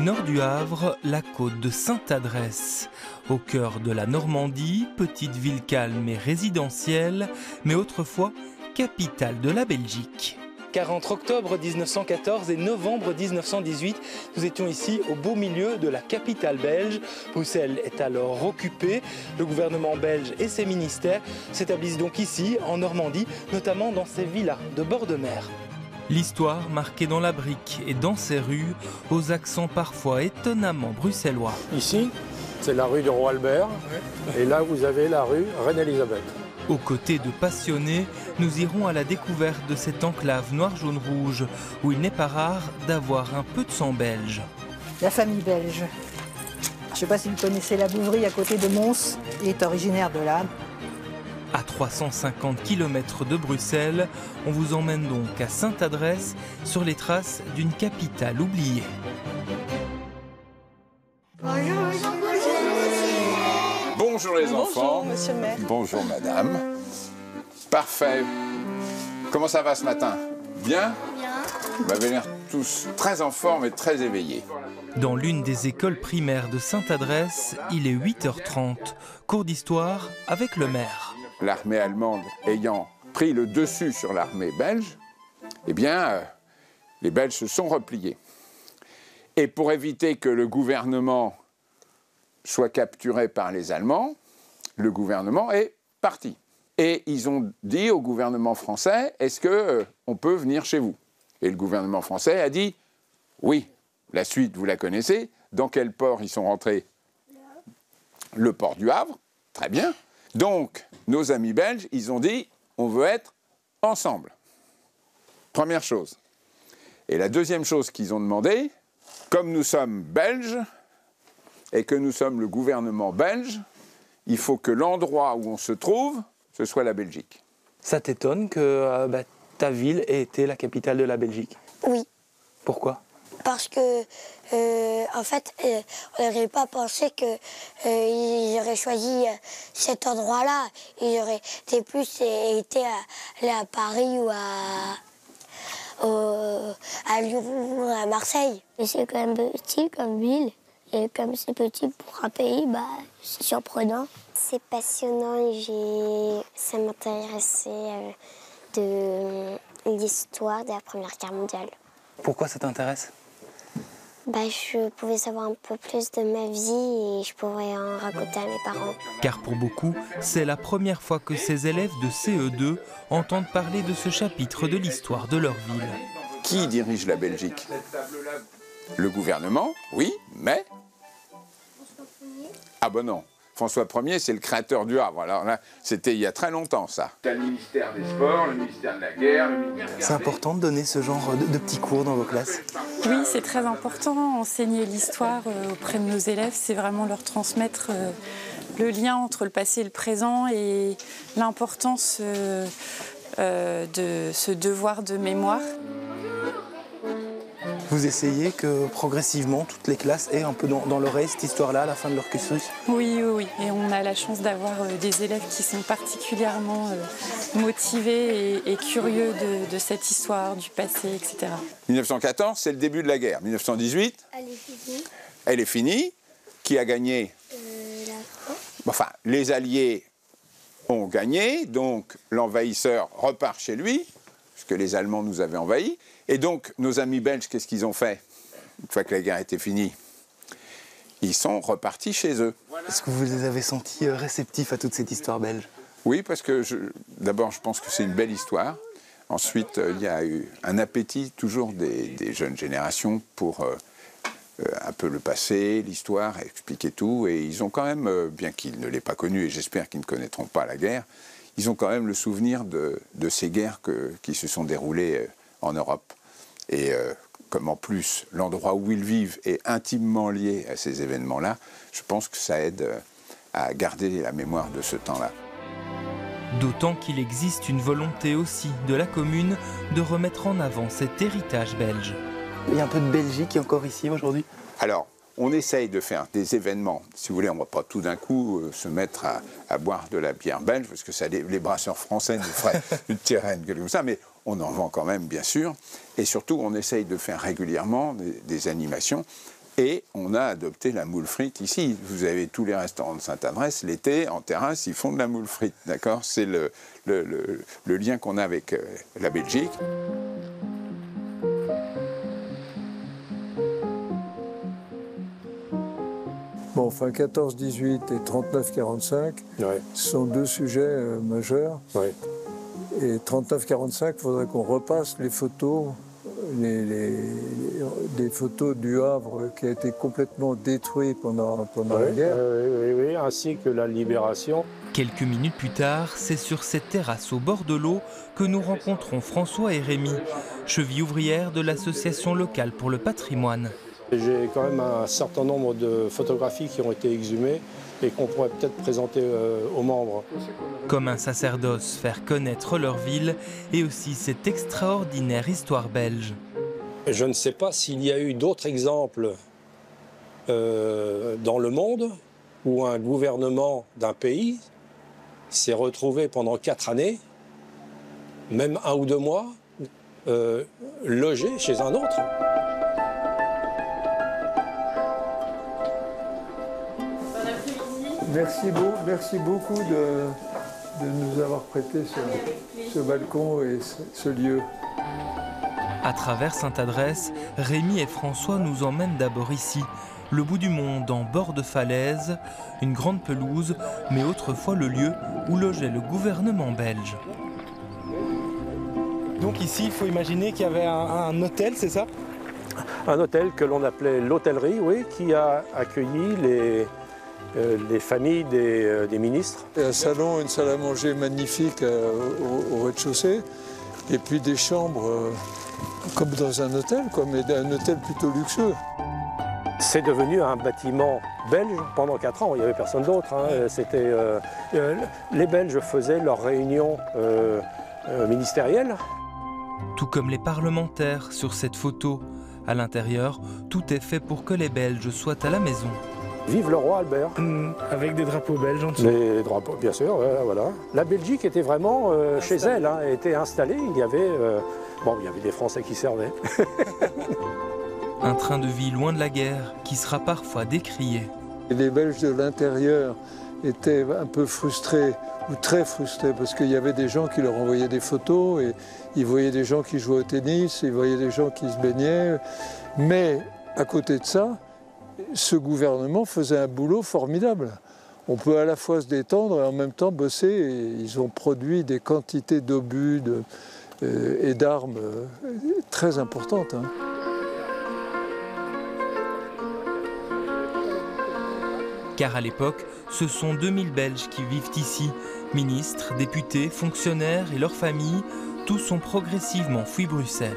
nord du Havre, la côte de Sainte-Adresse. Au cœur de la Normandie, petite ville calme et résidentielle, mais autrefois capitale de la Belgique. Car entre octobre 1914 et novembre 1918, nous étions ici au beau milieu de la capitale belge. Bruxelles est alors occupée. Le gouvernement belge et ses ministères s'établissent donc ici, en Normandie, notamment dans ces villas de bord de mer. L'histoire marquée dans la brique et dans ses rues, aux accents parfois étonnamment bruxellois. Ici, c'est la rue du Roi Albert, et là vous avez la rue Reine-Élisabeth. Aux côtés de passionnés, nous irons à la découverte de cette enclave noir-jaune-rouge, où il n'est pas rare d'avoir un peu de sang belge. La famille belge. Je ne sais pas si vous connaissez la Bouverie à côté de Mons, il est originaire de là. À 350 km de Bruxelles, on vous emmène donc à Sainte-Adresse, sur les traces d'une capitale oubliée. Bonjour les enfants. Bonjour monsieur le maire. Bonjour madame. Parfait. Comment ça va ce matin? Bien? Bien. Vous avez l'air tous très en forme et très éveillés. Dans l'une des écoles primaires de Sainte-Adresse, il est 8h30. Cours d'histoire avec le maire. L'armée allemande ayant pris le dessus sur l'armée belge, eh bien, les Belges se sont repliés. Et pour éviter que le gouvernement soit capturé par les Allemands, le gouvernement est parti. Et ils ont dit au gouvernement français, est-ce qu'on peut venir chez vous? Et le gouvernement français a dit, oui, la suite vous la connaissez. Dans quel port ils sont rentrés? Le port du Havre, très bien. Donc, nos amis belges, ils ont dit, on veut être ensemble. Première chose. Et la deuxième chose qu'ils ont demandé, comme nous sommes belges, et que nous sommes le gouvernement belge, il faut que l'endroit où on se trouve, ce soit la Belgique. Ça t'étonne que ta ville ait été la capitale de la Belgique? Oui. Pourquoi? Parce que, en fait, on n'aurait pas pensé qu'ils auraient choisi cet endroit-là. Ils auraient été à Paris ou à Lyon ou à Marseille. Et c'est quand même petit comme ville. Et comme c'est petit pour un pays, c'est surprenant. C'est passionnant et ça m'intéressait de l'histoire de la Première Guerre mondiale. Pourquoi ça t'intéresse? Je pouvais savoir un peu plus de ma vie et je pourrais en raconter à mes parents. Car pour beaucoup, c'est la première fois que ces élèves de CE2 entendent parler de ce chapitre de l'histoire de leur ville. Qui dirige la Belgique? Le gouvernement, oui, mais... Ah ben non, François Ier, c'est le créateur du Havre. Alors là, c'était il y a très longtemps, ça. Tu as le ministère des Sports, le ministère de la Guerre, le ministère... C'est important de donner ce genre de petits cours dans vos classes? Oui, c'est très important. Enseigner l'histoire auprès de nos élèves, c'est vraiment leur transmettre le lien entre le passé et le présent et l'importance de ce devoir de mémoire. Vous essayez que progressivement toutes les classes aient un peu dans l'oreille cette histoire-là à la fin de leur cursus? Oui. Et on a la chance d'avoir des élèves qui sont particulièrement motivés et curieux de cette histoire, du passé, etc. 1914, c'est le début de la guerre. 1918, Elle est finie. Elle est finie. Qui a gagné? La France. Enfin, les Alliés ont gagné, donc l'envahisseur repart chez lui, puisque les Allemands nous avaient envahis. Et donc, nos amis belges, qu'est-ce qu'ils ont fait? Une fois que la guerre était finie, ils sont repartis chez eux. Est-ce que vous les avez sentis réceptifs à toute cette histoire belge? Oui, parce que d'abord, je pense que c'est une belle histoire. Ensuite, il y a eu un appétit toujours des jeunes générations pour un peu le passé, l'histoire, expliquer tout. Et ils ont quand même, bien qu'ils ne l'aient pas connu, et j'espère qu'ils ne connaîtront pas la guerre, ils ont quand même le souvenir de ces guerres qui se sont déroulées en Europe. Et comme en plus l'endroit où ils vivent est intimement lié à ces événements-là, je pense que ça aide à garder la mémoire de ce temps-là. D'autant qu'il existe une volonté aussi de la commune de remettre en avant cet héritage belge. Il y a un peu de Belgique encore ici aujourd'hui? Alors, on essaye de faire des événements. Si vous voulez, on ne va pas tout d'un coup se mettre à boire de la bière belge, parce que ça, les brasseurs français nous feraient une tyrène, quelque chose comme ça, mais on en vend quand même, bien sûr. Et surtout, on essaye de faire régulièrement des animations Et on a adopté la moule frite ici. Vous avez tous les restaurants de Sainte-Adresse, l'été, en terrasse, ils font de la moule frite, d'accord? C'est le lien qu'on a avec la Belgique. Bon, enfin, 14-18 et 39-45 sont deux sujets majeurs. Ouais. Et 39-45, il faudrait qu'on repasse les photos, des photos du Havre qui a été complètement détruit pendant la guerre. Oui, ainsi que la libération. Quelques minutes plus tard, c'est sur cette terrasse au bord de l'eau que nous rencontrons François et Rémi, chevilles ouvrières de l'association locale pour le patrimoine. J'ai quand même un certain nombre de photographies qui ont été exhumées et qu'on pourrait peut-être présenter aux membres. Comme un sacerdoce, faire connaître leur ville et aussi cette extraordinaire histoire belge. Je ne sais pas s'il y a eu d'autres exemples dans le monde où un gouvernement d'un pays s'est retrouvé pendant 4 années, même 1 ou 2 mois, logé chez un autre. Merci beaucoup de nous avoir prêté ce balcon et ce lieu. À travers Sainte-Adresse, Rémi et François nous emmènent d'abord ici, le bout du monde en bord de falaise, une grande pelouse, mais autrefois le lieu où logeait le gouvernement belge. Donc ici, il faut imaginer qu'il y avait un hôtel, c'est ça? Un hôtel que l'on appelait l'hôtellerie, oui, qui a accueilli les familles des ministres. Et un salon, une salle à manger magnifique au rez-de-chaussée, et puis des chambres comme dans un hôtel, mais un hôtel plutôt luxueux. C'est devenu un bâtiment belge pendant 4 ans, il n'y avait personne d'autre. Les Belges faisaient leurs réunions ministérielles. Tout comme les parlementaires sur cette photo. À l'intérieur, tout est fait pour que les Belges soient à la maison. Vive le roi Albert. Avec des drapeaux belges en dessous. Les drapeaux, bien sûr, voilà. La Belgique était vraiment chez elle, était installée. Il y avait des Français qui servaient. Un train de vie loin de la guerre qui sera parfois décrié. Les Belges de l'intérieur étaient un peu frustrés, ou très frustrés, parce qu'il y avait des gens qui leur envoyaient des photos, et ils voyaient des gens qui jouaient au tennis, ils voyaient des gens qui se baignaient. Mais à côté de ça, ce gouvernement faisait un boulot formidable. On peut à la fois se détendre et en même temps bosser. Et ils ont produit des quantités d'obus et d'armes très importantes. Car à l'époque, ce sont 2000 Belges qui vivent ici. Ministres, députés, fonctionnaires et leurs familles, tous ont progressivement fui Bruxelles.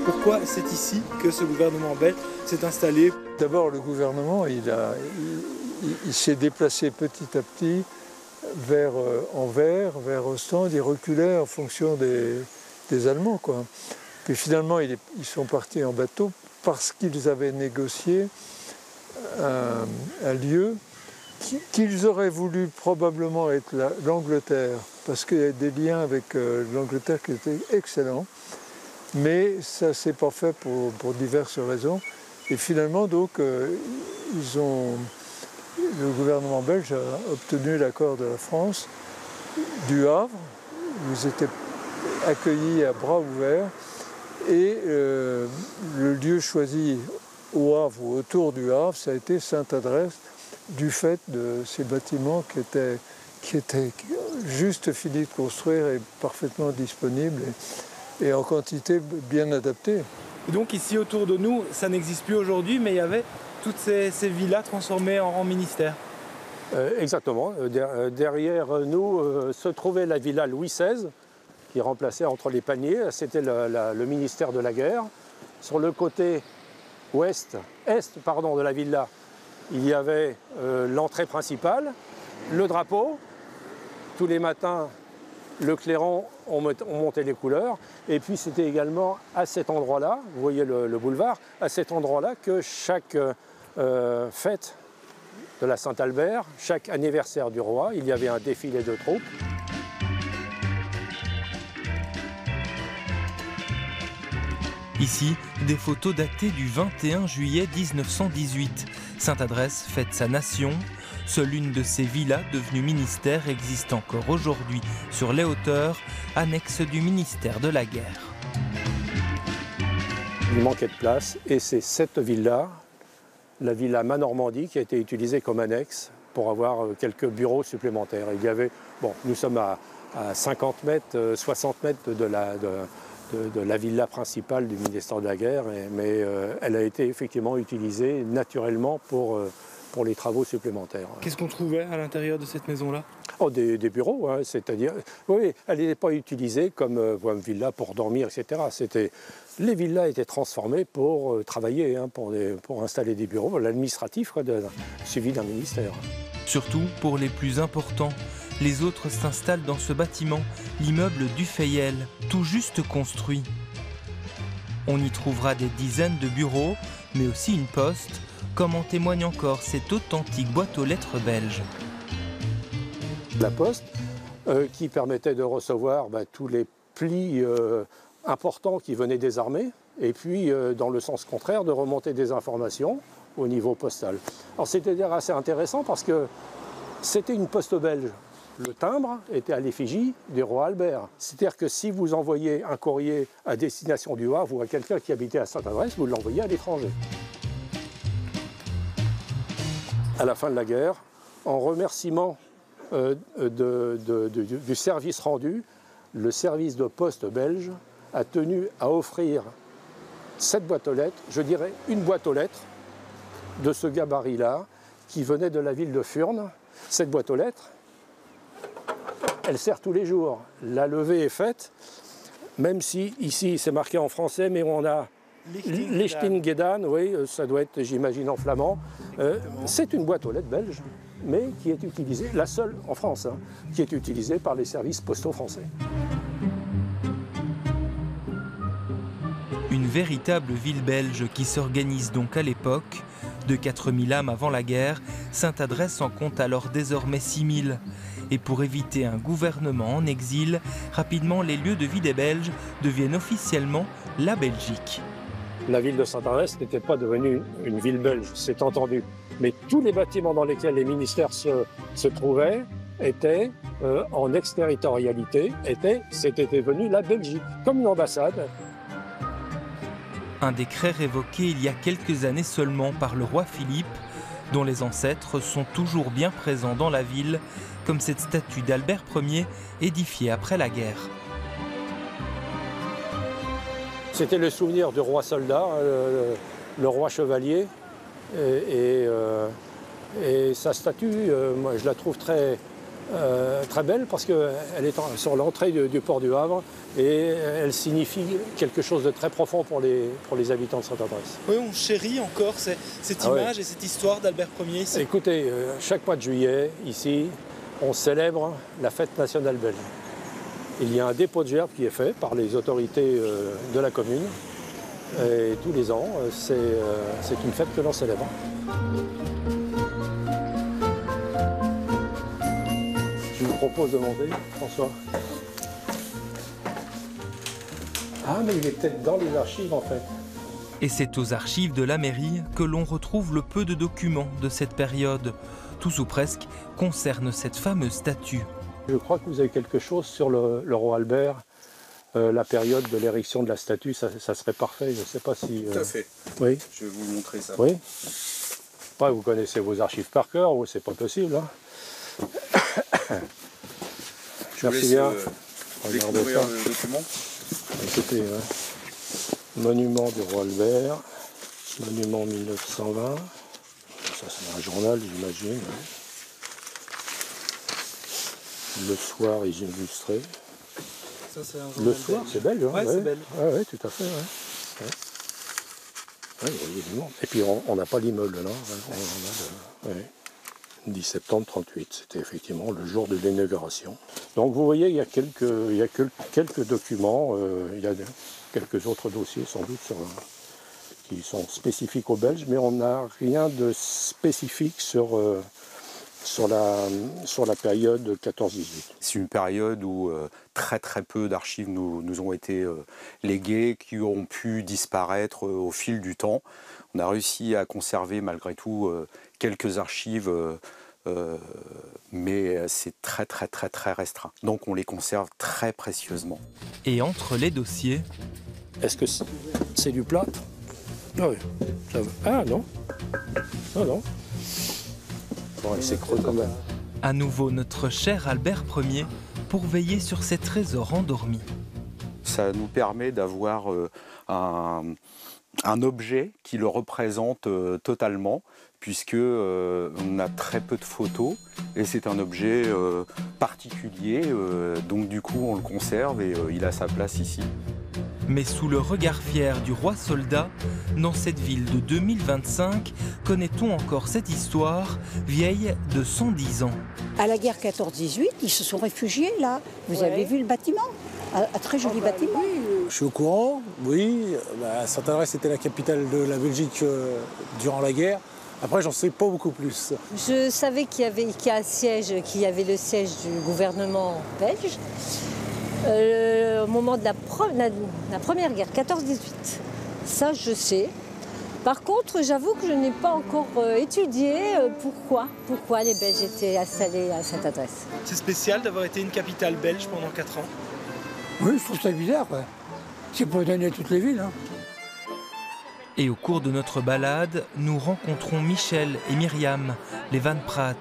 Pourquoi c'est ici que ce gouvernement belge s'est installé? D'abord, le gouvernement, il s'est déplacé petit à petit vers Anvers, vers Ostende. Il reculait en fonction des Allemands, quoi. Puis finalement, ils sont partis en bateau parce qu'ils avaient négocié un lieu qu'ils auraient voulu probablement être l'Angleterre, parce qu'il y a des liens avec l'Angleterre qui étaient excellents. Mais ça ne s'est pas fait pour diverses raisons. Et finalement, donc, le gouvernement belge a obtenu l'accord de la France du Havre. Ils étaient accueillis à bras ouverts. Et le lieu choisi au Havre ou autour du Havre, ça a été Sainte-Adresse, du fait de ces bâtiments qui étaient juste finis de construire et parfaitement disponibles. Et en quantité bien adaptée. Et donc ici autour de nous, ça n'existe plus aujourd'hui, mais il y avait toutes ces villas transformées en ministères. Exactement. Derrière nous se trouvait la villa Louis XVI, qui remplaçait entre les paniers. C'était le ministère de la guerre. Sur le côté est de la villa, il y avait l'entrée principale, le drapeau. Tous les matins, le clairon, on montait les couleurs. Et puis c'était également à cet endroit-là, vous voyez le boulevard, à cet endroit-là que chaque fête de la Saint-Albert, chaque anniversaire du roi, il y avait un défilé de troupes. Ici, des photos datées du 21 juillet 1918. Sainte-Adresse fête sa nation. Seule une de ces villas devenues ministère existe encore aujourd'hui sur les hauteurs, annexe du ministère de la Guerre. Il manquait de place et c'est cette villa, la villa Manormandie, qui a été utilisée comme annexe pour avoir quelques bureaux supplémentaires. Il y avait, bon, nous sommes à 50 mètres, 60 mètres de la villa principale du ministère de la Guerre, mais elle a été effectivement utilisée naturellement pour les travaux supplémentaires. Qu'est-ce qu'on trouvait à l'intérieur de cette maison-là? Oh, des bureaux, hein, c'est-à-dire, oui, elle n'était pas utilisée comme villa pour dormir, etc. Les villas étaient transformées pour travailler, hein, pour installer des bureaux, l'administratif, suivi d'un ministère. Surtout pour les plus importants. Les autres s'installent dans ce bâtiment, l'immeuble Dufayel, tout juste construit. On y trouvera des dizaines de bureaux, mais aussi une poste, comme en témoigne encore cette authentique boîte aux lettres belge. La poste, qui permettait de recevoir tous les plis importants qui venaient des armées, et puis, dans le sens contraire, de remonter des informations au niveau postal. Alors c'était assez intéressant parce que c'était une poste belge. Le timbre était à l'effigie du roi Albert. C'est-à-dire que si vous envoyez un courrier à destination du Havre ou à quelqu'un qui habitait à Sainte-Adresse, vous l'envoyez à l'étranger. À la fin de la guerre, en remerciement du service rendu, le service de poste belge a tenu à offrir cette boîte aux lettres, je dirais une boîte aux lettres de ce gabarit-là, qui venait de la ville de Furnes. Cette boîte aux lettres, elle sert tous les jours. La levée est faite, même si ici c'est marqué en français, mais on a Lichting-Gedaan, oui, ça doit être, j'imagine, en flamand. C'est une boîte aux lettres belge, mais qui est utilisée, la seule en France, hein, qui est utilisée par les services postaux français. Une véritable ville belge qui s'organise donc à l'époque. De 4000 âmes avant la guerre, Sainte-Adresse en compte alors désormais 6000. Et pour éviter un gouvernement en exil, rapidement les lieux de vie des Belges deviennent officiellement la Belgique. La ville de Sainte-Adresse n'était pas devenue une ville belge, c'est entendu. Mais tous les bâtiments dans lesquels les ministères se trouvaient étaient en exterritorialité, c'était devenu la Belgique, comme une ambassade. Un décret révoqué il y a quelques années seulement par le roi Philippe, dont les ancêtres sont toujours bien présents dans la ville, comme cette statue d'Albert Ier édifiée après la guerre. C'était le souvenir du roi soldat, le roi chevalier, et sa statue, moi, je la trouve très belle parce qu'elle est sur l'entrée du port du Havre et elle signifie quelque chose de très profond pour les habitants de Sainte-Adresse. Oui, on chérit encore cette image et cette histoire d'Albert Ier ici. Écoutez, chaque mois de juillet, ici, on célèbre la fête nationale belge. Il y a un dépôt de gerbes qui est fait par les autorités de la commune. Et tous les ans, c'est une fête que l'on célèbre. Je vous propose de monter, François. Ah, mais il est peut-être dans les archives, en fait. Et c'est aux archives de la mairie que l'on retrouve le peu de documents de cette période. Tous ou presque concernent cette fameuse statue. Je crois que vous avez quelque chose sur le roi Albert, la période de l'érection de la statue, ça serait parfait. Je ne sais pas si... Tout à fait. Oui. Je vais vous montrer ça. Oui. Après, vous connaissez vos archives par cœur, ou c'est pas possible. Hein. Je vous laisse découvrir le document. Écoutez, monument du roi Albert, monument 1920. Ça, c'est un journal, j'imagine. Le soir, ils illustrés. Ça, le soir, c'est belge. Hein, ouais, c'est belge. Oui, tout à fait. Ouais. Ouais, évidemment. Et puis, on n'a pas l'immeuble là. On a 10 septembre 38, c'était effectivement le jour de l'inauguration. Donc, vous voyez, il y a quelques documents. Il y a quelques autres dossiers, sans doute, qui sont spécifiques aux Belges, mais on n'a rien de spécifique sur sur la période 14-18. C'est une période où très peu d'archives nous ont été léguées, qui ont pu disparaître au fil du temps. On a réussi à conserver malgré tout quelques archives, mais c'est très restreint. Donc on les conserve très précieusement. Et entre les dossiers... Est-ce que c'est du plâtre? Ah oui. Ah non. Non, non. Bon, c'est creux quand même. À nouveau notre cher Albert Ier pour veiller sur ces trésors endormis. Ça nous permet d'avoir un objet qui le représente totalement, puisque on a très peu de photos et c'est un objet particulier, donc du coup on le conserve et il a sa place ici. Mais sous le regard fier du roi soldat, dans cette ville de 2025, connaît-on encore cette histoire vieille de 110 ans? À la guerre 14-18, ils se sont réfugiés là. Vous avez vu le bâtiment? Un très joli bâtiment. Oui, je suis au courant, oui. Sainte-Adresse était la capitale de la Belgique durant la guerre. Après, j'en sais pas beaucoup plus. Je savais qu'il y avait qu'il y avait le siège du gouvernement belge. Au moment de la première guerre, 14-18. Ça, je sais. Par contre, j'avoue que je n'ai pas encore étudié pourquoi les Belges étaient installés à Sainte-Adresse. C'est spécial d'avoir été une capitale belge pendant 4 ans. Oui, je trouve ça bizarre. C'est pas donné à toutes les villes. Hein. Et au cours de notre balade, nous rencontrons Michel et Myriam, les Van Praat.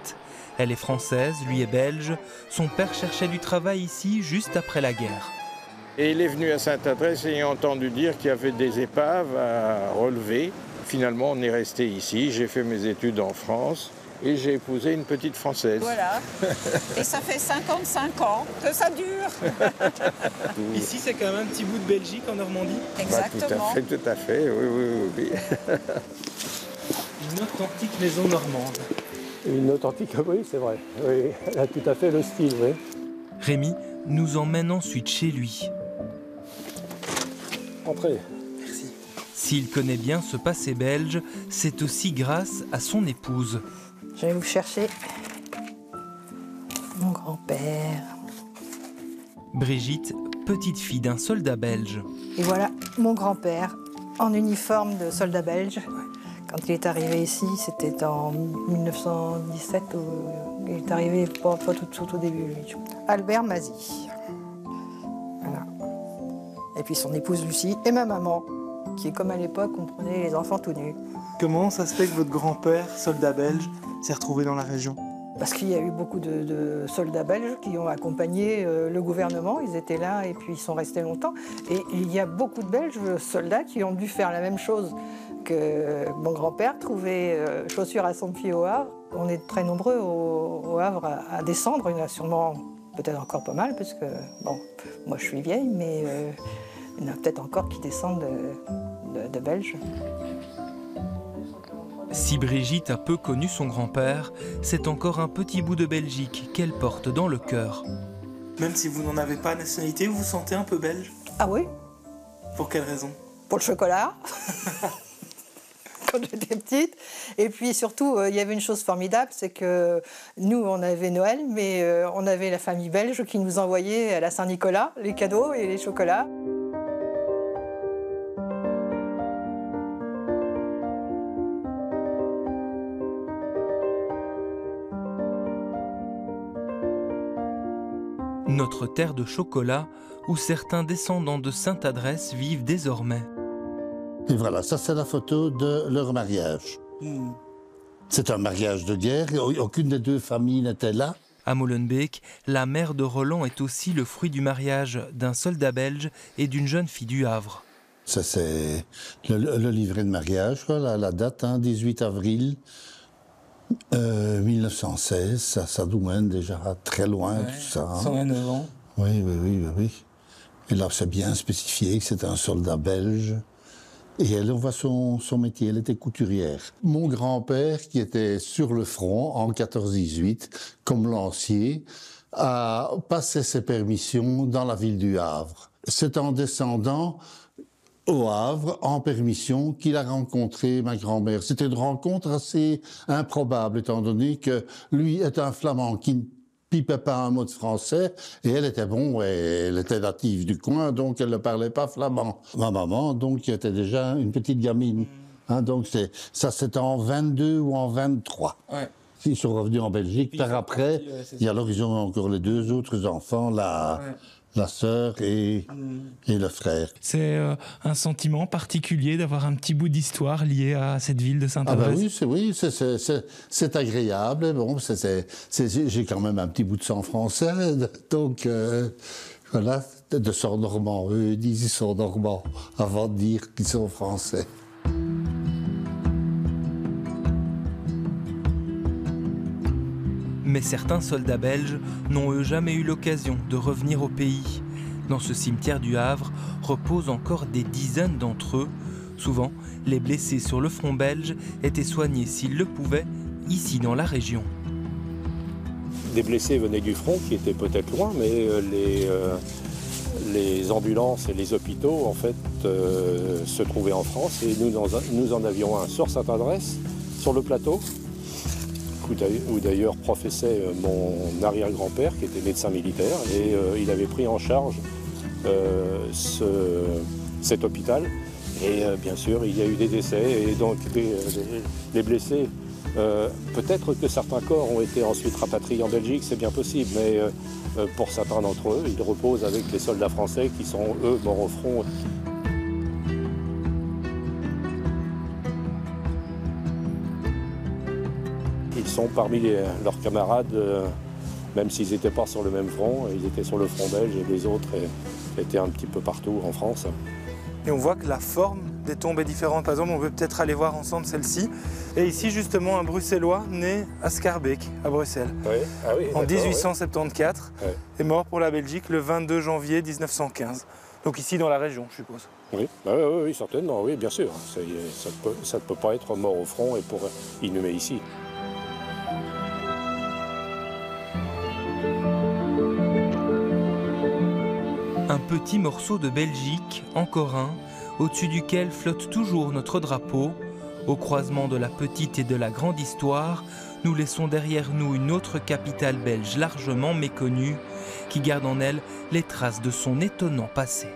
Elle est française, lui est belge. Son père cherchait du travail ici juste après la guerre. Et il est venu à Sainte-Adresse ayant entendu dire qu'il y avait des épaves à relever. Finalement, on est resté ici. J'ai fait mes études en France et j'ai épousé une petite Française. Voilà. Et ça fait 55 ans que ça dure. Ici, c'est quand même un petit bout de Belgique en Normandie. Exactement. Tout à fait, oui. Une authentique maison normande. Une authentique, oui, c'est vrai. Oui, elle a tout à fait le style, oui. Rémi nous emmène ensuite chez lui. Entrez. Merci. S'il connaît bien ce passé belge, c'est aussi grâce à son épouse. Je vais vous chercher mon grand-père. Brigitte, petite fille d'un soldat belge. Et voilà mon grand-père en uniforme de soldat belge. Quand il est arrivé ici, c'était en 1917, il est arrivé pas tout au début. Albert Mazy. Voilà. Et puis son épouse Lucie et ma maman, qui est comme à l'époque, on prenait les enfants tout nus. Comment ça se fait que votre grand-père, soldat belge, s'est retrouvé dans la région? Parce qu'il y a eu beaucoup de soldats belges qui ont accompagné le gouvernement. Ils étaient là et puis ils sont restés longtemps. Et il y a beaucoup de Belges soldats qui ont dû faire la même chose que mon grand-père, trouver chaussures à son pied au Havre. On est très nombreux au Havre à descendre. Il y en a sûrement peut-être encore pas mal, parce que, bon, moi je suis vieille, mais il y en a peut-être encore qui descendent de Belges. Si Brigitte a peu connu son grand-père, c'est encore un petit bout de Belgique qu'elle porte dans le cœur. Même si vous n'en avez pas la nationalité, vous vous sentez un peu belge? Ah oui? Pour quelle raison? Pour le chocolat. Quand j'étais petite. Et puis surtout, il y avait une chose formidable, c'est que nous, on avait Noël, mais on avait la famille belge qui nous envoyait à la Saint-Nicolas les cadeaux et les chocolats. Notre terre de chocolat, où certains descendants de Sainte-Adresse vivent désormais. Et voilà, ça c'est la photo de leur mariage. C'est un mariage de guerre, aucune des deux familles n'était là. À Molenbeek, la mère de Roland est aussi le fruit du mariage d'un soldat belge et d'une jeune fille du Havre. Ça c'est le livret de mariage, voilà, la date, 18 avril 1916, ça doit déjà très loin, ouais, tout ça. 109 ans. Oui. Et là, c'est bien spécifié que c'est un soldat belge. Et elle, on voit son métier, elle était couturière. Mon grand-père, qui était sur le front en 14-18, comme lancier, a passé ses permissions dans la ville du Havre. C'est en descendant au Havre, en permission, qu'il a rencontré ma grand-mère. C'était une rencontre assez improbable, étant donné que lui est un Flamand qui ne pipait pas un mot de français, et elle était elle était native du coin, donc elle ne parlait pas flamand. Ma maman, donc, qui était déjà une petite gamine. Hein, donc ça, c'était en 22 ou en 23. Ouais. Ils sont revenus en Belgique. Par après, et alors ils ont encore les 2 autres enfants, la sœur et le frère. C'est un sentiment particulier d'avoir un petit bout d'histoire lié à cette ville de Sainte-Adresse. Ah ben oui, c'est agréable. Bon, j'ai quand même un petit bout de sang français, donc voilà, de sang normand. Eux disent qu'ils sont normands avant de dire qu'ils sont français. Mais certains soldats belges n'ont eux jamais eu l'occasion de revenir au pays. Dans ce cimetière du Havre reposent encore des dizaines d'entre eux. Souvent, les blessés sur le front belge étaient soignés s'ils le pouvaient, ici dans la région. Des blessés venaient du front, qui étaient peut-être loin, mais les ambulances et les hôpitaux, en fait, se trouvaient en France. Et nous en avions un sur Sainte-Adresse, sur le plateau, où d'ailleurs professait mon arrière-grand-père, qui était médecin militaire, et il avait pris en charge cet hôpital. Et bien sûr, il y a eu des décès, et donc les blessés, peut-être que certains corps ont été ensuite rapatriés en Belgique, c'est bien possible, mais pour certains d'entre eux, ils reposent avec les soldats français qui sont, eux, morts au front. Ils sont parmi leurs camarades, même s'ils n'étaient pas sur le même front, ils étaient sur le front belge et les autres étaient un petit peu partout en France. Et on voit que la forme des tombes est différente. Par exemple, on peut peut-être aller voir ensemble celle-ci. Et ici, justement, un Bruxellois né à Schaerbeek, à Bruxelles, en 1874, et mort pour la Belgique le 22 janvier 1915. Donc ici, dans la région, je suppose. Oui, oui, certainement, oui, bien sûr. Ça ne peut pas être mort au front et pour inhumer ici. Un petit morceau de Belgique, encore un, au-dessus duquel flotte toujours notre drapeau. Au croisement de la petite et de la grande histoire, nous laissons derrière nous une autre capitale belge largement méconnue, qui garde en elle les traces de son étonnant passé.